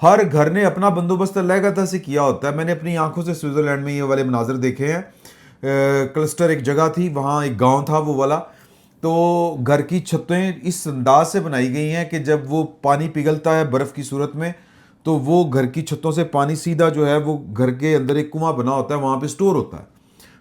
ہر گھر نے اپنا بندوبست علیحدہ سے کیا ہوتا ہے. میں نے اپنی آنکھوں سے سوئٹزرلینڈ میں یہ والے مناظر دیکھے ہیں. کلسٹر ایک جگہ تھی, وہاں ایک گاؤں تھا وہ والا, تو گھر کی چھتیں اس انداز سے بنائی گئی ہیں کہ جب وہ پانی پگھلتا ہے برف کی صورت میں تو وہ گھر کی چھتوں سے پانی سیدھا جو ہے وہ گھر کے اندر ایک کنواں بنا ہوتا ہے, وہاں پہ سٹور ہوتا ہے.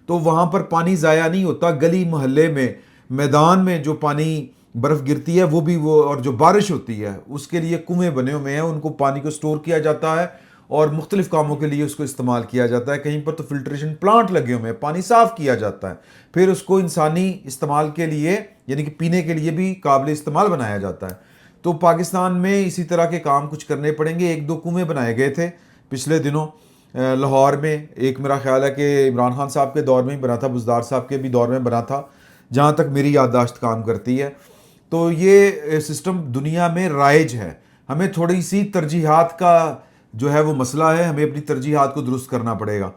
تو وہاں پر پانی ضائع نہیں ہوتا. گلی محلے میں, میدان میں جو پانی برف گرتی ہے وہ بھی وہ, اور جو بارش ہوتی ہے اس کے لیے کنویں بنے ہوئے ہیں, ان کو پانی کو سٹور کیا جاتا ہے اور مختلف کاموں کے لیے اس کو استعمال کیا جاتا ہے. کہیں پر تو فلٹریشن پلانٹ لگے ہوئے ہیں, پانی صاف کیا جاتا ہے, پھر اس کو انسانی استعمال کے لیے یعنی کہ پینے کے لیے بھی قابل استعمال بنایا جاتا ہے. تو پاکستان میں اسی طرح کے کام کچھ کرنے پڑیں گے. 1-2 کنویں بنائے گئے تھے پچھلے دنوں لاہور میں. ایک میرا خیال ہے کہ عمران خان صاحب کے دور میں ہی بنا تھا, بزدار صاحب کے بھی دور میں بنا تھا, جہاں تک میری یادداشت کام کرتی ہے. تو یہ سسٹم دنیا میں رائج ہے. ہمیں تھوڑی سی ترجیحات کا جو ہے وہ مسئلہ ہے, ہمیں اپنی ترجیحات کو درست کرنا پڑے گا.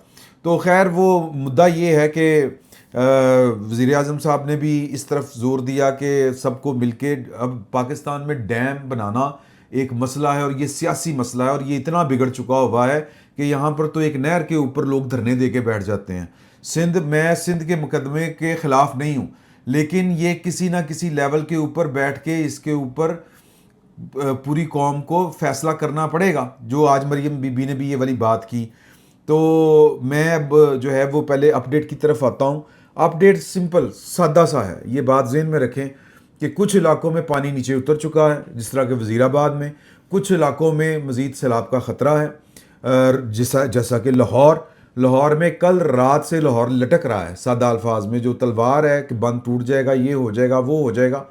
تو خیر وہ مدعا یہ ہے کہ وزیر اعظم صاحب نے بھی اس طرف زور دیا کہ سب کو مل کے, اب پاکستان میں ڈیم بنانا ایک مسئلہ ہے اور یہ سیاسی مسئلہ ہے, اور یہ اتنا بگڑ چکا ہوا ہے کہ یہاں پر تو ایک نہر کے اوپر لوگ دھرنے دے کے بیٹھ جاتے ہیں. میں سندھ کے مقدمے کے خلاف نہیں ہوں, لیکن یہ کسی نہ کسی لیول کے اوپر بیٹھ کے اس کے اوپر پوری قوم کو فیصلہ کرنا پڑے گا. جو آج مریم بی بی نے بھی یہ والی بات کی, تو میں اب جو ہے وہ پہلے اپ ڈیٹ کی طرف آتا ہوں. اپ ڈیٹ سمپل سادہ سا ہے. یہ بات ذہن میں رکھیں کہ کچھ علاقوں میں پانی نیچے اتر چکا ہے, جس طرح کہ وزیر آباد میں. کچھ علاقوں میں مزید سیلاب کا خطرہ ہے, جیسا کہ لاہور میں کل رات سے لاہور لٹک رہا ہے. سادہ الفاظ میں جو تلوار ہے کہ بند ٹوٹ جائے گا, یہ ہو جائے گا, وہ ہو جائے گا.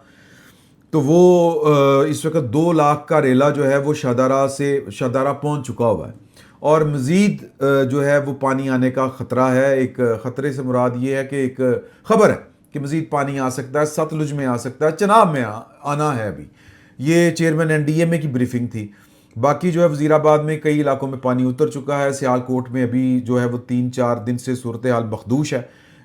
تو وہ اس وقت 2 لاکھ کا ریلا جو ہے وہ شہدارہ پہنچ چکا ہوا ہے, اور مزید جو ہے وہ پانی آنے کا خطرہ ہے. ایک خطرے سے مراد یہ ہے کہ ایک خبر ہے کہ مزید پانی آ سکتا ہے, ستلج میں آ سکتا ہے, چناب میں آنا ہے. ابھی یہ چیئرمین NDMA کی بریفنگ تھی. باقی جو ہے وزیر آباد میں کئی علاقوں میں پانی اتر چکا ہے. سیالکوٹ میں ابھی جو ہے وہ 3-4 دن سے صورتحال مخدوش ہے.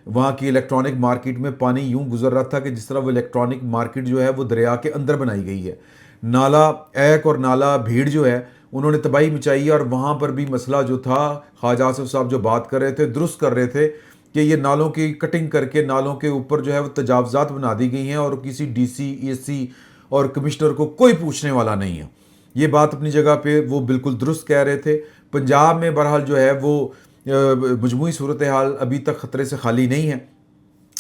وہاں کی الیکٹرانک مارکیٹ میں پانی یوں گزر رہا تھا کہ جس طرح وہ الیکٹرانک مارکیٹ جو ہے وہ دریا کے اندر بنائی گئی ہے. نالا ایک اور نالا بھیڑ جو ہے انہوں نے تباہی مچائی ہے, اور وہاں پر بھی مسئلہ جو تھا, خواجہ آصف صاحب جو بات کر رہے تھے, درست کر رہے تھے کہ یہ نالوں کی کٹنگ کر کے نالوں کے اوپر جو ہے وہ تجاوزات بنا دی گئی ہیں, اور کسی DC AC اور کمشنر کو کوئی پوچھنے والا نہیں ہے. یہ بات اپنی جگہ پہ وہ بالکل درست کہہ رہے تھے. پنجاب میں بہرحال جو ہے وہ مجموعی صورتحال ابھی تک خطرے سے خالی نہیں ہے.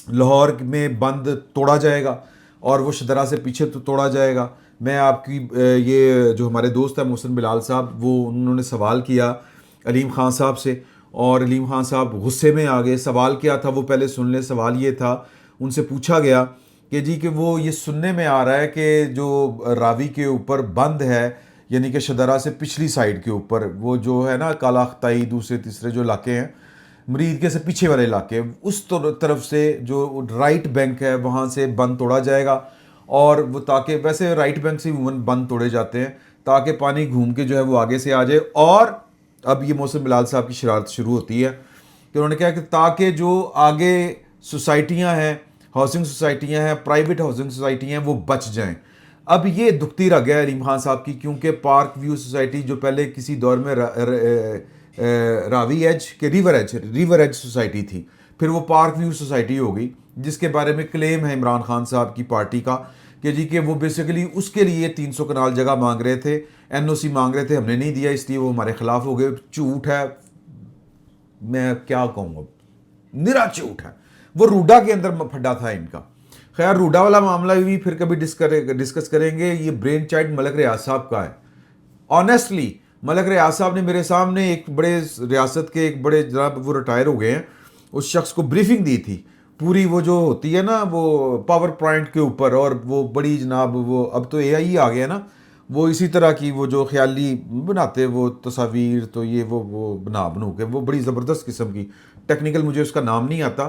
لاہور میں بند توڑا جائے گا اور وہ شدرا سے پیچھے تو توڑا جائے گا. میں آپ کی یہ جو ہمارے دوست ہیں محسن بلال صاحب, وہ انہوں نے سوال کیا علیم خان صاحب سے, اور علیم خان صاحب غصے میں آ گئے. سوال کیا تھا وہ پہلے سن لیں. سوال یہ تھا, ان سے پوچھا گیا کہ جی کہ وہ یہ سننے میں آ رہا ہے کہ جو راوی کے اوپر بند ہے, یعنی کہ شدرا سے پچھلی سائڈ کے اوپر وہ جو ہے نا کالا اختائی دوسرے تیسرے جو علاقے ہیں, مرید کے سے پیچھے والے علاقے, اس طرف سے جو رائٹ بینک ہے وہاں سے بند توڑا جائے گا. اور وہ تاکہ ویسے رائٹ بینک سے عموماً بند توڑے جاتے ہیں تاکہ پانی گھوم کے جو ہے وہ آگے سے آ جائے. اور اب یہ محسن بلال صاحب کی شرارت شروع ہوتی ہے کہ انہوں نے کہا کہ تاکہ جو آگے سوسائٹیاں ہیں, ہاؤسنگ سوسائٹیاں ہیں, پرائیویٹ ہاؤسنگ سوسائٹیاں ہیں, وہ بچ جائیں. اب یہ دکھتی رہ گیا علیم خان صاحب کی, کیونکہ پارک ویو سوسائٹی جو پہلے کسی دور میں راوی ایج کے ریور ایج سوسائٹی تھی, پھر وہ پارک ویو سوسائٹی ہو گئی, جس کے بارے میں کلیم ہے عمران خان صاحب کی پارٹی کا کہ جی کہ وہ بیسیکلی اس کے لیے 300 کنال جگہ مانگ رہے تھے, NOC مانگ رہے تھے, ہم نے نہیں دیا, اس لیے وہ ہمارے خلاف ہو گئے. جھوٹ ہے, میں کیا کہوں, اب نرا جھوٹ ہے. وہ روڈا کے اندر پھڈا تھا ان کا. خیر روڈا والا معاملہ بھی پھر کبھی ڈسکس کریں گے. یہ برین چائلڈ ملک ریاض صاحب کا ہے. آنیسٹلی ملک ریاض صاحب نے میرے سامنے ایک بڑے ریاست کے ایک بڑے جناب, وہ ریٹائر ہو گئے ہیں, اس شخص کو بریفنگ دی تھی پوری, وہ جو ہوتی ہے نا وہ پاور پوائنٹ کے اوپر, اور وہ بڑی جناب وہ اب تو AI آ گیا نا, وہ اسی طرح کی وہ جو خیالی بناتے وہ تصاویر, تو یہ وہ بنو کے وہ بڑی زبردست قسم کی, ٹیکنیکل مجھے اس کا نام نہیں آتا,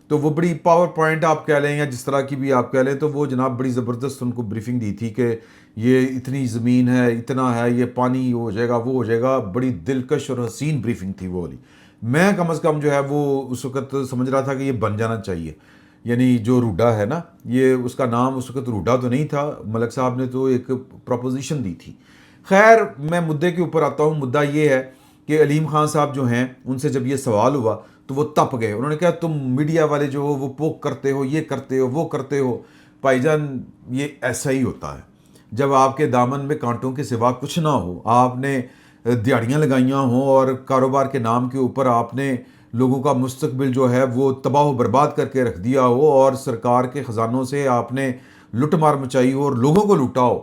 تو وہ بڑی پاور پوائنٹ آپ کہہ لیں یا جس طرح کی بھی آپ کہہ لیں, تو وہ جناب بڑی زبردست ان کو بریفنگ دی تھی کہ یہ اتنی زمین ہے, اتنا ہے, یہ پانی ہو جائے گا, وہ ہو جائے گا. بڑی دلکش اور حسین بریفنگ تھی وہ والی. میں کم از کم جو ہے وہ اس وقت سمجھ رہا تھا کہ یہ بن جانا چاہیے, یعنی جو روڈا ہے نا, یہ اس کا نام اس وقت روڈا تو نہیں تھا, ملک صاحب نے تو ایک پروپوزیشن دی تھی. خیر میں مدعے کے اوپر آتا ہوں. مدعا یہ ہے کہ علیم خان صاحب جو ہیں ان سے جب یہ سوال ہوا تو وہ تپ گئے. انہوں نے کہا تم میڈیا والے جو ہو وہ پوک کرتے ہو, یہ کرتے ہو, وہ کرتے ہو. بھائی جان یہ ایسا ہی ہوتا ہے جب آپ کے دامن میں کانٹوں کے سوا کچھ نہ ہو, آپ نے دیہڑیاں لگائیاں ہوں اور کاروبار کے نام کے اوپر آپ نے لوگوں کا مستقبل جو ہے وہ تباہ و برباد کر کے رکھ دیا ہو, اور سرکار کے خزانوں سے آپ نے لٹ مار مچائی ہو اور لوگوں کو لوٹا ہو,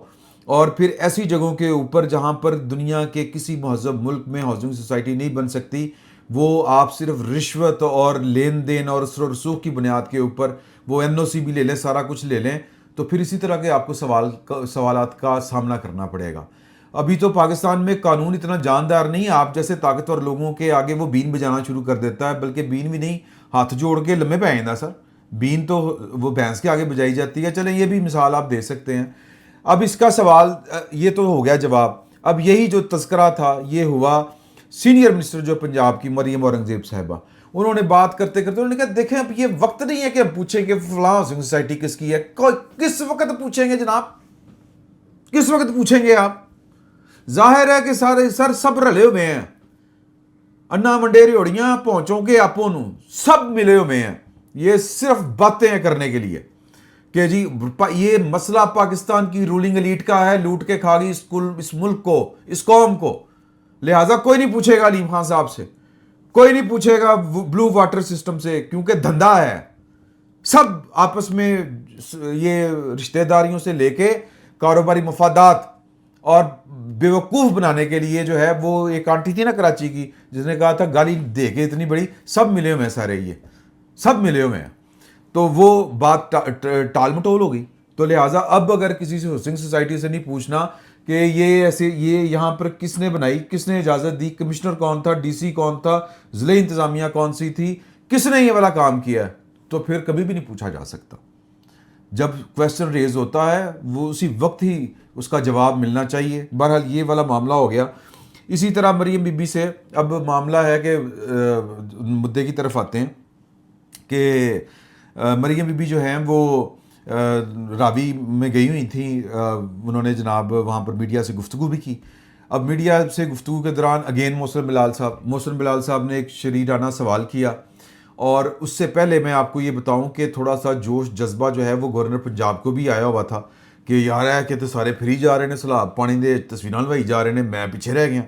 اور پھر ایسی جگہوں کے اوپر جہاں پر دنیا کے کسی مہذب ملک میں ہاؤسنگ سوسائٹی نہیں بن سکتی, وہ آپ صرف رشوت اور لین دین اور اثر و رسوخ کی بنیاد کے اوپر وہ این او سی بھی لے لیں, سارا کچھ لے لیں, تو پھر اسی طرح کے آپ کو سوالات کا سامنا کرنا پڑے گا. ابھی تو پاکستان میں قانون اتنا جاندار نہیں, آپ جیسے طاقتور لوگوں کے آگے وہ بین بجانا شروع کر دیتا ہے, بلکہ بین بھی نہیں, ہاتھ جوڑ کے لمبے پہ آئندہ سر, بین تو وہ بھینس کے آگے بجائی جاتی ہے. چلیں یہ بھی مثال آپ دے سکتے ہیں. اب اس کا سوال یہ تو ہو گیا جواب. اب یہی جو تذکرہ تھا یہ ہوا سینئر منسٹر جو پنجاب کی مریم اورنگزیب صاحبہ, انہوں نے بات کرتے کرتے انہوں نے کہا دیکھیں اب یہ وقت نہیں ہے کہ ہم پوچھیں کہ فلاں ہاؤسنگ سوسائٹی کس کی ہے. کس وقت پوچھیں گے جناب, کس وقت پوچھیں گے آپ؟ ظاہر ہے کہ سارے سر سب رلے ہوئے ہیں, انا منڈے ریوڑیاں پہنچوں کے آپوں نو سب ملے ہوئے ہیں. یہ صرف باتیں کرنے کے لیے کہ جی یہ مسئلہ پاکستان کی رولنگ ایلیٹ کا ہے, لوٹ کے کھا گئی اس ملک کو, اس قوم کو, لہٰذا کوئی نہیں پوچھے گا علیم خان صاحب سے, کوئی نہیں پوچھے گا بلو واٹر سسٹم سے, کیونکہ دھندا ہے. سب آپس میں یہ رشتہ داریوں سے لے کے کاروباری مفادات اور بیوقوف بنانے کے لیے جو ہے, وہ ایک آنٹی تھی نا کراچی کی جس نے کہا تھا گالی دے کے اتنی بڑی, سب ملے ہوئے ہیں سارے, یہ سب ملے ہوئے ہیں. تو وہ بات ٹال مٹول ہو گئی. تو لہٰذا اب اگر کسی سے ہاؤسنگ سوسائٹی سے نہیں پوچھنا کہ یہ ایسے یہ یہاں پر کس نے بنائی, کس نے اجازت دی, کمشنر کون تھا, ڈی سی کون تھا, ضلع انتظامیہ کون سی تھی, کس نے یہ والا کام کیا ہے, تو پھر کبھی بھی نہیں پوچھا جا سکتا. جب کویسچن ریز ہوتا ہے وہ اسی وقت ہی اس کا جواب ملنا چاہیے. بہرحال یہ والا معاملہ ہو گیا. اسی طرح مریم بی بی سے اب معاملہ ہے کہ مدعے کی طرف آتے ہیں کہ مریم بی بی جو ہیں وہ راوی میں گئی ہوئی تھیں, انہوں نے جناب وہاں پر میڈیا سے گفتگو بھی کی. اب میڈیا سے گفتگو کے دوران اگین محسن بلال صاحب نے ایک شریرانہ سوال کیا, اور اس سے پہلے میں آپ کو یہ بتاؤں کہ تھوڑا سا جوش جذبہ جو ہے وہ گورنر پنجاب کو بھی آیا ہوا تھا کہ یار ہے کہ تو سارے پھری جا رہے ہیں, سیلاب پانی دے تصویراں لوائی جا رہے ہیں, میں پیچھے رہ گیا.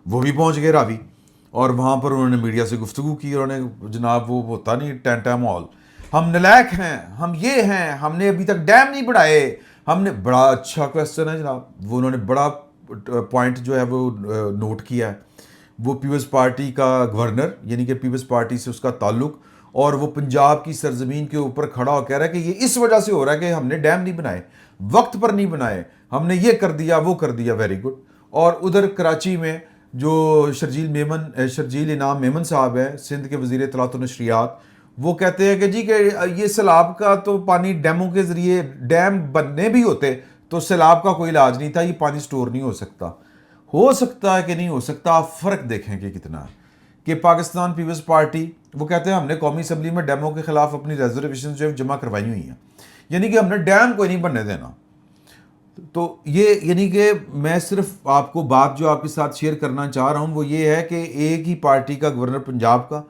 وہ بھی پہنچ گئے راوی, اور وہاں پر انہوں نے میڈیا سے گفتگو کی. انہوں نے جناب وہ ہوتا نہیں ٹینٹا مال, ہم نلائق ہیں, ہم یہ ہیں, ہم نے ابھی تک ڈیم نہیں بڑھائے, ہم نے, بڑا اچھا کویسچن ہے جناب, وہ انہوں نے بڑا پوائنٹ جو ہے وہ نوٹ کیا ہے. وہ پیپلز پارٹی کا گورنر, یعنی کہ پیپلز پارٹی سے اس کا تعلق, اور وہ پنجاب کی سرزمین کے اوپر کھڑا ہو کہہ رہا ہے کہ یہ اس وجہ سے ہو رہا ہے کہ ہم نے ڈیم نہیں بنائے, وقت پر نہیں بنائے, ہم نے یہ کر دیا وہ کر دیا. Very good. اور ادھر کراچی میں جو شرجیل انعام میمن صاحب ہیں, سندھ کے وزیر اطلاعات و نشریات, وہ کہتے ہیں کہ جی کہ یہ سیلاب کا تو پانی ڈیموں کے ذریعے, ڈیم بننے بھی ہوتے تو سیلاب کا کوئی علاج نہیں تھا, یہ پانی سٹور نہیں ہو سکتا. ہو سکتا ہے کہ نہیں ہو سکتا, آپ فرق دیکھیں کہ کتنا ہے. کہ پاکستان پیپلز پارٹی وہ کہتے ہیں ہم نے قومی اسمبلی میں ڈیموں کے خلاف اپنی ریزرویشن جو جمع کروائی ہوئی ہیں, یعنی کہ ہم نے ڈیم کو نہیں بننے دینا. تو یہ یعنی کہ میں صرف آپ کو بات جو آپ کے ساتھ شیئر کرنا چاہ رہا ہوں وہ یہ ہے کہ ایک ہی پارٹی کا گورنر پنجاب کا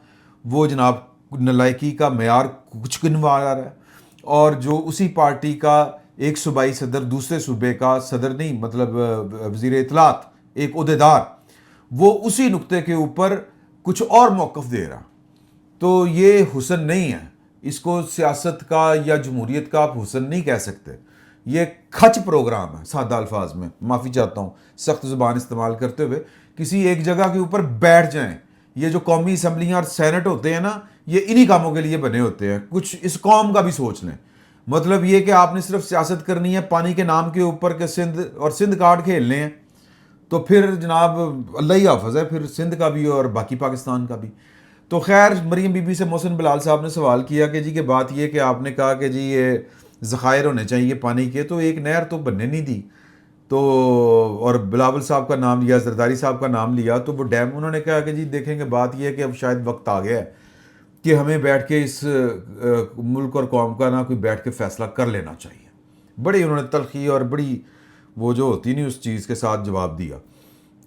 وہ جناب نلائکی کا معیار کچھ گنوا رہا ہے, اور جو اسی پارٹی کا ایک صوبائی صدر دوسرے صوبے کا صدر نہیں, مطلب وزیر اطلاعات ایک عہدیدار, وہ اسی نقطے کے اوپر کچھ اور موقف دے رہا. تو یہ حسن نہیں ہے, اس کو سیاست کا یا جمہوریت کا آپ حسن نہیں کہہ سکتے. یہ کھچ پروگرام ہے, سادہ الفاظ میں, معافی چاہتا ہوں سخت زبان استعمال کرتے ہوئے. کسی ایک جگہ کے اوپر بیٹھ جائیں. یہ جو قومی اسمبلیاں اور سینٹ ہوتے ہیں نا, یہ انہی کاموں کے لیے بنے ہوتے ہیں. کچھ اس قوم کا بھی سوچ لیں. مطلب یہ کہ آپ نے صرف سیاست کرنی ہے پانی کے نام کے اوپر کہ سندھ اور سندھ کارڈ کھیلنے ہیں, تو پھر جناب اللہ ہی حافظ ہے پھر سندھ کا بھی اور باقی پاکستان کا بھی. تو خیر مریم بی بی سے محسن بلال صاحب نے سوال کیا کہ جی کہ بات یہ کہ آپ نے کہا کہ جی یہ ذخائر ہونے چاہیے پانی کے, تو ایک نہر تو بننے نہیں دی, تو اور بلاول صاحب کا نام لیا, زرداری صاحب کا نام لیا, تو وہ ڈیم, انہوں نے کہا کہ جی دیکھیں گے بات یہ ہے کہ اب شاید وقت آ گیا ہے کہ ہمیں بیٹھ کے اس ملک اور قوم کا نا کوئی بیٹھ کے فیصلہ کر لینا چاہیے. بڑی انہوں نے تلخی اور بڑی وہ جو ہوتی نہیں اس چیز کے ساتھ جواب دیا.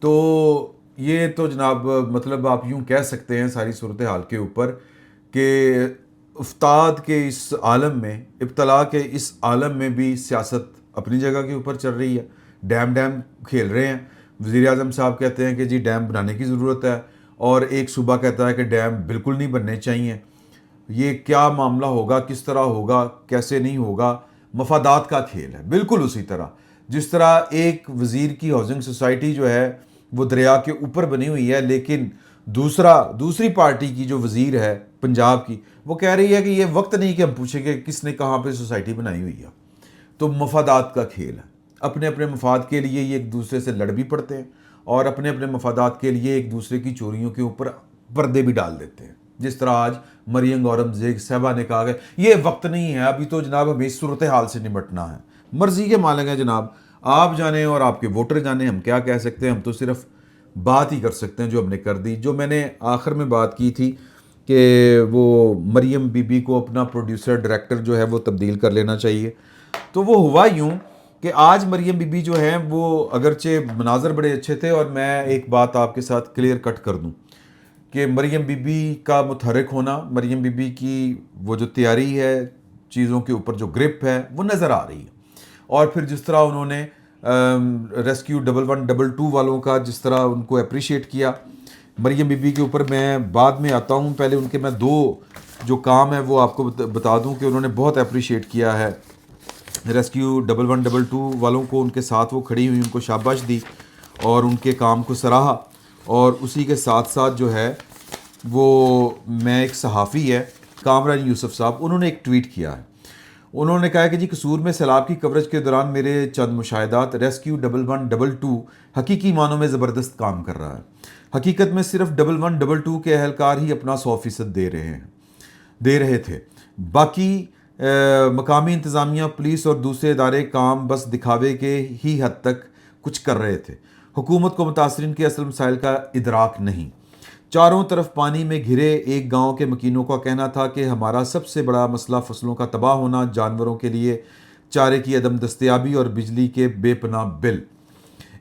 تو یہ تو جناب مطلب آپ یوں کہہ سکتے ہیں ساری صورتحال کے اوپر کہ افتاد کے اس عالم میں، ابتلا کے اس عالم میں بھی سیاست اپنی جگہ کے اوپر چل رہی ہے. ڈیم کھیل رہے ہیں. وزیر اعظم صاحب کہتے ہیں کہ جی ڈیم بنانے کی ضرورت ہے، اور ایک صوبہ کہتا ہے کہ ڈیم بالکل نہیں بننے چاہیے. یہ کیا معاملہ ہوگا، کس طرح ہوگا، کیسے نہیں ہوگا؟ مفادات کا کھیل ہے. بالکل اسی طرح جس طرح ایک وزیر کی ہاؤسنگ سوسائٹی جو ہے وہ دریا کے اوپر بنی ہوئی ہے، لیکن دوسری پارٹی کی جو وزیر ہے پنجاب کی، وہ کہہ رہی ہے کہ یہ وقت نہیں کہ ہم پوچھیں کہ کس نے کہاں پہ سوسائٹی بنائی ہوئی ہے. تو مفادات کا کھیل ہے. اپنے اپنے مفاد کے لیے یہ ایک دوسرے سے لڑ بھی پڑتے ہیں، اور اپنے اپنے مفادات کے لیے ایک دوسرے کی چوریوں کے اوپر پردے بھی ڈال دیتے ہیں. جس طرح آج مریم اورنگزیب صاحبہ نے کہا کہ یہ وقت نہیں ہے، ابھی تو جناب ہمیں اس صورتحال سے نمٹنا ہے. مرضی کے مالک ہیں جناب، آپ جانیں اور آپ کے ووٹر جانیں. ہم کیا کہہ سکتے ہیں؟ ہم تو صرف بات ہی کر سکتے ہیں جو ہم نے کر دی. جو میں نے آخر میں بات کی تھی کہ وہ مریم بی بی کو اپنا پروڈیوسر ڈائریکٹر جو ہے وہ تبدیل کر لینا چاہیے، تو وہ ہوا یوں کہ آج مریم بی بی جو ہیں وہ اگرچہ مناظر بڑے اچھے تھے، اور میں ایک بات آپ کے ساتھ کلیئر کٹ کر دوں کہ مریم بی بی کا متحرک ہونا، مریم بی بی کی وہ جو تیاری ہے، چیزوں کے اوپر جو گرپ ہے وہ نظر آ رہی ہے. اور پھر جس طرح انہوں نے ریسکیو 1122 والوں کا جس طرح ان کو اپریشیٹ کیا، مریم بی بی کے اوپر میں بعد میں آتا ہوں. پہلے ان کے میں دو جو کام ہے وہ آپ کو بتا دوں کہ انہوں نے بہت اپریشیٹ کیا ہے ریسکیو 1122 والوں کو. ان کے ساتھ وہ کھڑی ہوئی، ان کو شاباش دی اور ان کے کام کو سراہا. اور اسی کے ساتھ ساتھ جو ہے وہ میں ایک صحافی ہے کامران یوسف صاحب، انہوں نے ایک ٹویٹ کیا ہے. انہوں نے کہا کہ جی قصور میں سیلاب کی کوریج کے دوران میرے چند مشاہدات، ریسکیو 1122 حقیقی معنوں میں زبردست کام کر رہا ہے. حقیقت میں صرف 1122 کے اہلکار ہی اپنا 100% دے رہے تھے. باقی مقامی انتظامیہ، پولیس اور دوسرے ادارے کام بس دکھاوے کے ہی حد تک کچھ کر رہے تھے. حکومت کو متاثرین کے اصل مسائل کا ادراک نہیں. چاروں طرف پانی میں گھرے ایک گاؤں کے مکینوں کا کہنا تھا کہ ہمارا سب سے بڑا مسئلہ فصلوں کا تباہ ہونا، جانوروں کے لیے چارے کی عدم دستیابی اور بجلی کے بے پناہ بل.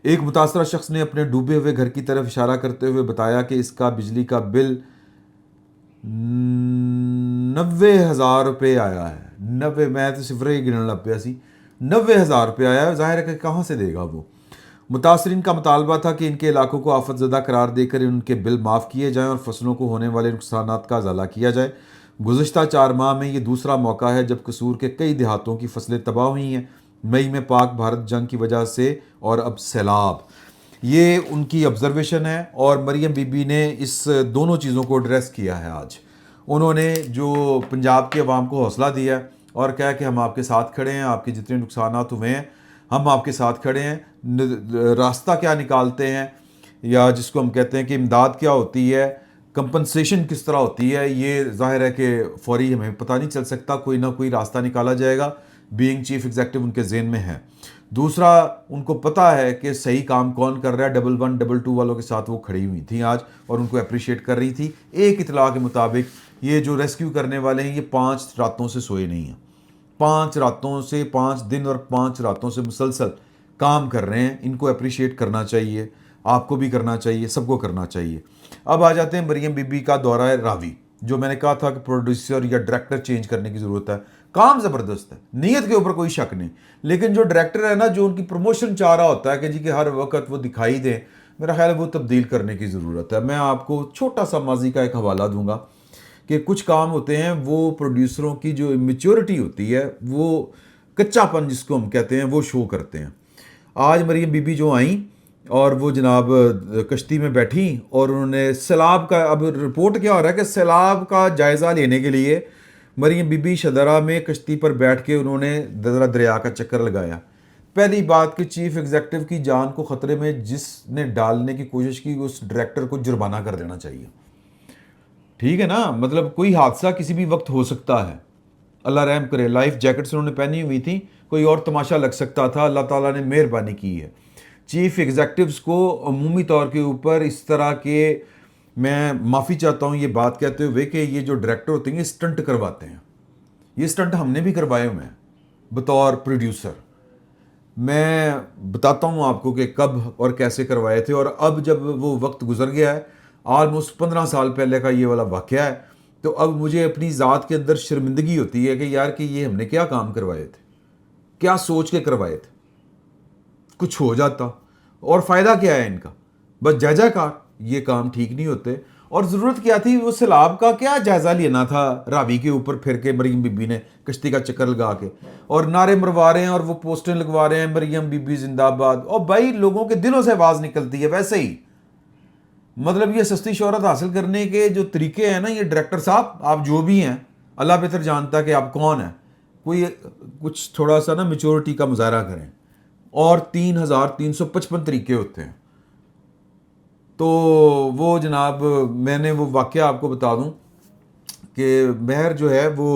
ایک متاثرہ شخص نے اپنے ڈوبے ہوئے گھر کی طرف اشارہ کرتے ہوئے بتایا کہ اس کا بجلی کا بل 90,000 روپے آیا ہے. 90، میں تو صفر ہی گننے لگ پیا سی. 90,000 روپے آیا ہے. ظاہر ہے کہ کہاں سے دے گا وہ. متاثرین کا مطالبہ تھا کہ ان کے علاقوں کو آفت زدہ قرار دے کر ان کے بل معاف کیے جائیں اور فصلوں کو ہونے والے نقصانات کا ازالہ کیا جائے. گزشتہ 4 ماہ میں یہ دوسرا موقع ہے جب قصور کے کئی دیہاتوں کی فصلیں تباہ ہوئی ہیں. مئی میں پاک بھارت جنگ کی وجہ سے، اور اب سیلاب. یہ ان کی آبزرویشن ہے، اور مریم بی بی نے اس دونوں چیزوں کو ایڈریس کیا ہے. آج انہوں نے جو پنجاب کے عوام کو حوصلہ دیا اور کہا کہ ہم آپ کے ساتھ کھڑے ہیں، آپ کے جتنے نقصانات ہوئے ہیں ہم آپ کے ساتھ کھڑے ہیں. راستہ کیا نکالتے ہیں، یا جس کو ہم کہتے ہیں کہ امداد کیا ہوتی ہے، کمپنسیشن کس طرح ہوتی ہے، یہ ظاہر ہے کہ فوری ہمیں پتہ نہیں چل سکتا. کوئی نہ کوئی راستہ نکالا جائے گا. بینگ چیف ایگزیکٹو ان کے ذہن میں ہے. دوسرا، ان کو پتہ ہے کہ صحیح کام کون کر رہا ہے. 1122 والوں کے ساتھ وہ کھڑی ہوئی تھیں آج اور ان کو اپریشیٹ کر رہی تھی. ایک اطلاع کے مطابق یہ جو ریسکیو کرنے والے ہیں یہ 5 راتوں سے سوئے نہیں ہیں. 5 راتوں سے، 5 دن اور 5 راتوں سے مسلسل کام کر رہے ہیں. ان کو اپریشیٹ کرنا چاہیے، آپ کو بھی کرنا چاہیے، سب کو کرنا چاہیے. اب آ جاتے ہیں مریم بی بی کا دورہ راوی. جو میں نے کہا تھا کہ پروڈیوسر یا ڈائریکٹر چینج کرنے کی ضرورت ہے. کام زبردست ہے، نیت کے اوپر کوئی شک نہیں، لیکن جو ڈائریکٹر ہے نا، جو ان کی پروموشن چاہ رہا ہوتا ہے کہ جی کہ ہر وقت وہ دکھائی دیں، میرا خیال ہے وہ تبدیل کرنے کی ضرورت ہے. میں آپ کو چھوٹا سا ماضی کا ایک حوالہ دوں گا کہ کچھ کام ہوتے ہیں وہ پروڈیوسروں کی جو میچورٹی ہوتی ہے، وہ کچا پن جس کو ہم کہتے ہیں، وہ شو کرتے ہیں. آج مریم بی بی جو آئیں اور وہ جناب کشتی میں بیٹھیں اور انہوں نے سیلاب کا، اب رپورٹ کیا ہو رہا ہے کہ سیلاب کا جائزہ لینے کے لیے مریم بی بی شدرہ میں کشتی پر بیٹھ کے انہوں نے دریا کا چکر لگایا. پہلی بات کہ چیف ایگزیکٹو کی جان کو خطرے میں جس نے ڈالنے کی کوشش کی اس ڈائریکٹر کو جرمانہ کر دینا چاہیے. ٹھیک ہے نا، مطلب کوئی حادثہ کسی بھی وقت ہو سکتا ہے. اللہ رحم کرے. لائف جیکٹس انہوں نے پہنی ہوئی تھیں، کوئی اور تماشا لگ سکتا تھا. اللہ تعالیٰ نے مہربانی کی ہے. چیف ایگزیکٹوز کو عمومی طور کے اوپر اس طرح کے، میں معافی چاہتا ہوں یہ بات کہتے ہوئے کہ یہ جو ڈائریکٹر ہوتے ہیں یہ اسٹنٹ کرواتے ہیں. یہ اسٹنٹ ہم نے بھی کروائے ہوئے ہیں بطور پروڈیوسر. میں بتاتا ہوں آپ کو کہ کب اور کیسے کروائے تھے، اور اب جب وہ وقت گزر گیا ہے، آلموسٹ 15 سال پہلے کا یہ والا واقعہ ہے، تو اب مجھے اپنی ذات کے اندر شرمندگی ہوتی ہے کہ یار کہ یہ ہم نے کیا کام کروائے تھے، کیا سوچ کے کروائے تھے، کچھ ہو جاتا اور فائدہ کیا ہے ان کا، بس جے جے کار، یہ کام ٹھیک نہیں ہوتے۔ اور ضرورت کیا تھی وہ سیلاب کا، کیا جائزہ لینا تھا راوی کے اوپر پھر کے مریم بی بی نے کشتی کا چکر لگا کے، اور نعرے مروا رہے ہیں اور وہ پوسٹر لگوا رہے ہیں مریم بی بی زندہ باد، اور بھائی لوگوں کے دلوں سے آواز نکلتی ہے ویسے ہی۔ مطلب یہ سستی شہرت حاصل کرنے کے جو طریقے ہیں نا، یہ ڈائریکٹر صاحب آپ جو بھی ہیں، اللہ بہتر جانتا ہے کہ آپ کون ہیں، کوئی کچھ تھوڑا سا نا میچورٹی کا مظاہرہ کریں۔ اور 3355 طریقے ہوتے ہیں۔ تو وہ جناب میں نے وہ واقعہ آپ کو بتا دوں کہ مہر جو ہے وہ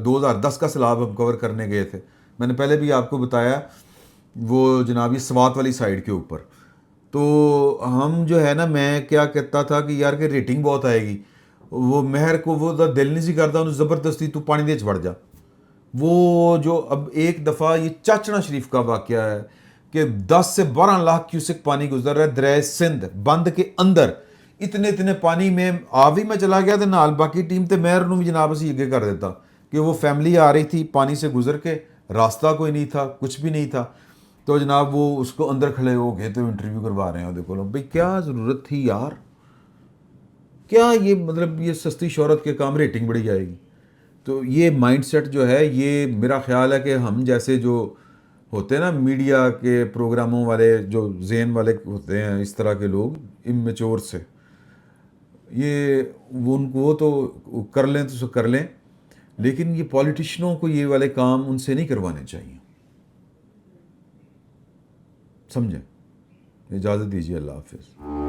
2010 کا سیلاب ہم کور کرنے گئے تھے، میں نے پہلے بھی آپ کو بتایا، وہ جناب یہ سوات والی سائڈ کے اوپر۔ تو ہم جو ہے نا، میں کیا کہتا تھا کہ یار کہ ریٹنگ بہت آئے گی، وہ مہر کو وہ دل نہیں سی کرتا، انہوں زبردستی تو پانی دے چڑھ جا۔ وہ جو اب ایک دفعہ یہ چاچڑا شریف کا واقعہ ہے کہ 10 سے 12 لاکھ کیوسک پانی گزر رہا ہے دریائے سندھ بند کے اندر، اتنے پانی میں آوی میں چلا گیا تھا نال، باقی ٹیم تے مہر نو بھی جناب اسی اگے کر دیتا کہ وہ فیملی آ رہی تھی پانی سے گزر کے، راستہ کوئی نہیں تھا، کچھ بھی نہیں تھا، تو جناب وہ اس کو اندر کھڑے ہو گئے تو انٹرویو کروا رہے ہیں، دیکھو بھائی کیا ضرورت تھی یار، کیا یہ مطلب یہ سستی شہرت کے کام، ریٹنگ بڑھی جائے گی۔ تو یہ مائنڈ سیٹ جو ہے، یہ میرا خیال ہے کہ ہم جیسے جو ہوتے ہیں نا میڈیا کے پروگراموں والے، جو ذہن والے ہوتے ہیں اس طرح کے لوگ اممیچور سے، یہ وہ ان کو تو کر لیں تو کر لیں، لیکن یہ پولیٹیشنوں کو یہ والے کام ان سے نہیں کروانے چاہیے، سمجھیں۔ اجازت دیجیے، اللہ حافظ۔